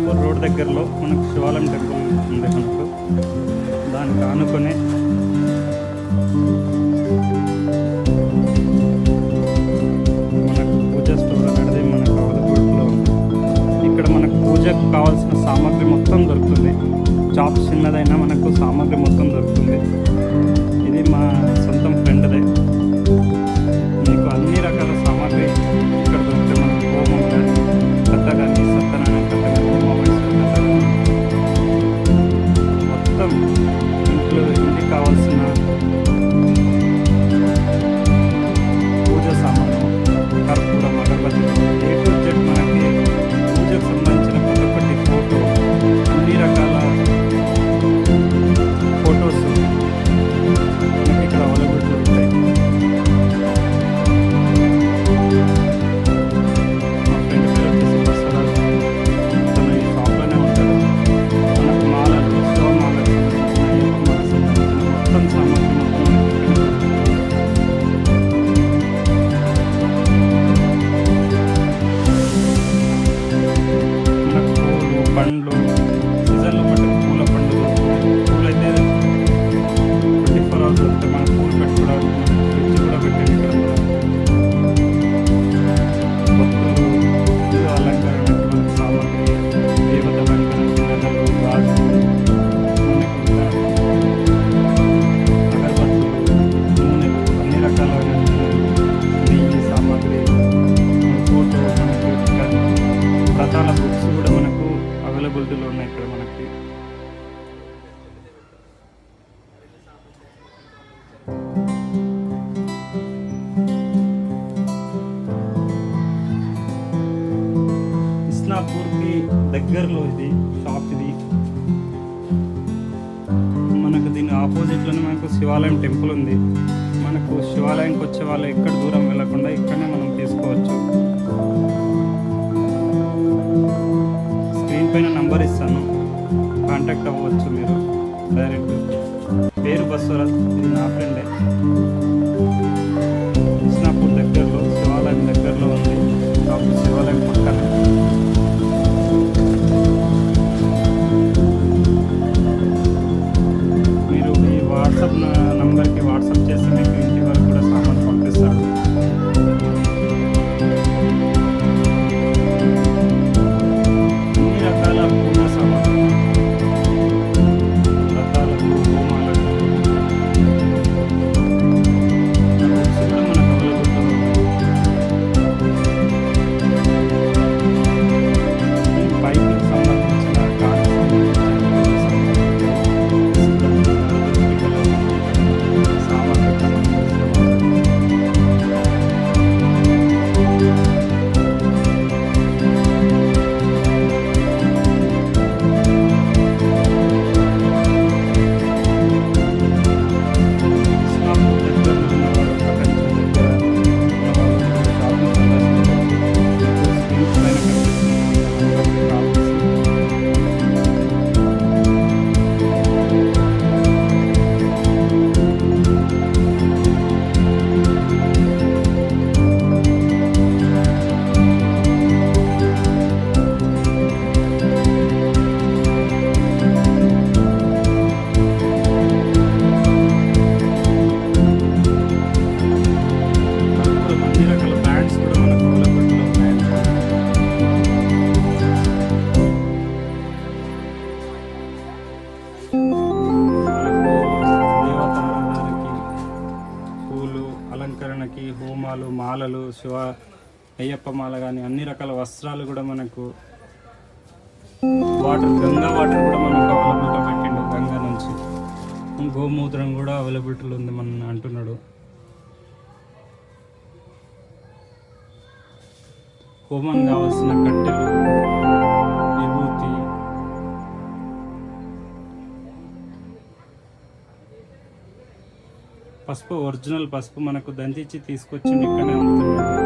Isnapur road దగ్గరలో మనకు శివాలయం టెంపుల్ ఉంది. మనకు దానికి ఆనుకునే మనకు పూజ స్టోర్ అనేది మనకు అవైలబుల్లో ఉంది. ఇక్కడ మనకు పూజకు కావాల్సిన సామాగ్రి మొత్తం దొరుకుతుంది. షాప్ చిన్నదైనా మనకు సామాగ్రి మొత్తం దొరుకుతుంది. ఇది మా సొంతం ఫ్రెండ్దే. మీకు అన్ని రకాల సామాగ్రి ఇక్కడ దొరుకుతాయి. మనకు హోమం కానీ కథ కానీ సత్యనారాయణ కథ కానీ ఉమామహేశ్వర కథ కానీ మొత్తం ఇంటికి కావాల్సిన పూజ సామాను, కర్పూరం, అగరబత్తి, ఏ టు జెడ్ మనకి పూజకు సంబంధించిన ప్రతి ఒక్కటి ఫోటో, అన్ని రకాల ఫొటోస్ మనకి ఇక్కడ అవైలబిలిటీ ఉంటాయి. మా ఫ్రెండ్ పేరు వచ్చేసి బసవరాజ్. తను ఈ షాప్లోనే ఉంటాడు. మనకు మాలలు, శివమాలకు సంబంధించిన, అయ్యప్ప మాలకు సంబంధించిన మొత్తం సామాగ్రి మొత్తం మనకి ఇక్కడ మనకు పూలు, పండ్లు, సీజన్లో మటుకు పూల పండ్లు దొరుకుతాయి. పూలు అయితే 24 hours దొరుకుతాయి. మన పూలు పెట్టుకోవడానికి మనకు ఫ్రిడ్జ్ కూడా పెట్టాను. ఇక్కడ ఒత్తులు, ఇల్లు అలంకరణకి మనకు సామాగ్రి, దేవత అలంకరణకి నగలు, గాజులు, మనకి ఇంకా అగరబత్తులు, నూనెలు, అన్ని రకాలైన నెయ్యి సామాగ్రి, ఫోటో, మనకి ఇంకా వ్రతాల బుక్స్ కూడా మనకు అవైలబిలిటీలో ఉన్నాయి ఇక్కడ మనకి. ఇస్నాపూర్కి దగ్గరలో ఇది షాప్. ఇది మనకు దీని ఆపోజిట్లోనే మనకు శివాలయం టెంపుల్ ఉంది. మనకు శివాలయంకి వచ్చే వాళ్ళు ఎక్కడ దూరం వెళ్ళకుండా ఇక్కడనే మనం తీసుకోవచ్చు. స్క్రీన్ పైన నంబర్ ఇస్తాను, కాంటాక్ట్ అవ్వచ్చు మీరు డైరెక్ట్. పేరు బసవరాజ్, ఇది నా ఫ్రెండే. ఇస్నాపూర్ దగ్గరలో శివాలయం దగ్గరలో ఉంది షాప్, శివాలయం పక్కన. మీరు ఈ వాట్సాప్ నంబర్కి వాట్సాప్ చేస్తే మీకు ఇంటి వరకు కూడా సామాన్ పంపిస్తాడు. అన్ని రకాల పూజ సామాన్లు, వ్రతాలకు, హోమాలకు, బుక్స్ కూడా మనకు అవైలబుల్లో ఉన్నాయి. ఈ బైక్కి సంబంధించిన, కార్కి సంబంధించిన, సామాగ్రి ఇస్లాంపూర్ దగ్గరలో ఉన్నవారు, ప్రపంచం దగ్గర ఉన్నవారు షాప్ని సందర్శించవచ్చు. స్క్రీన్ పైన కనిపిస్తున్న నంబర్కి కాల్ చేసి కర్పూరం, అన్ని రకాల బ్రాండ్స్ కూడా మనకు అవైలబిలిటీలో ఉన్నాయి. మనకు దేవతారాధనకి, పూలు అలంకరణకి, హోమాలు, మాలలు, అయ్యప్ప మాల కానీ అన్ని రకాల వస్త్రాలు కూడా మనకు, వాటర్, గంగా వాటర్ కూడా మనకు అవైలబిలిటీలో పెట్టిండు. గంగా నుంచి గోమూత్రం కూడా అవైలబిలిటీలో ఉంది మన అంటున్నాడు. హోమం కావాల్సిన కట్టెలు, విభూతి, పసుపు, ఒరిజినల్ పసుపు మనకు దంచిచ్చి తీసుకొచ్చిండు, ఇక్కడనే అమ్ముతున్నాడు.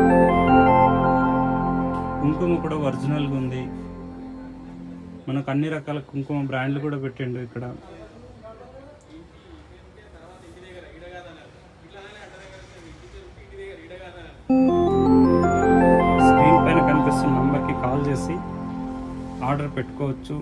కుంకుమ కూడా ఒరిజినల్గా ఉంది. మనకు అన్ని రకాల కుంకుమ బ్రాండ్లు కూడా పెట్టిండు ఇక్కడ. స్క్రీన్ పైన కనిపిస్తున్న నంబర్కి కాల్ చేసి ఆర్డర్ పెట్టుకోవచ్చు.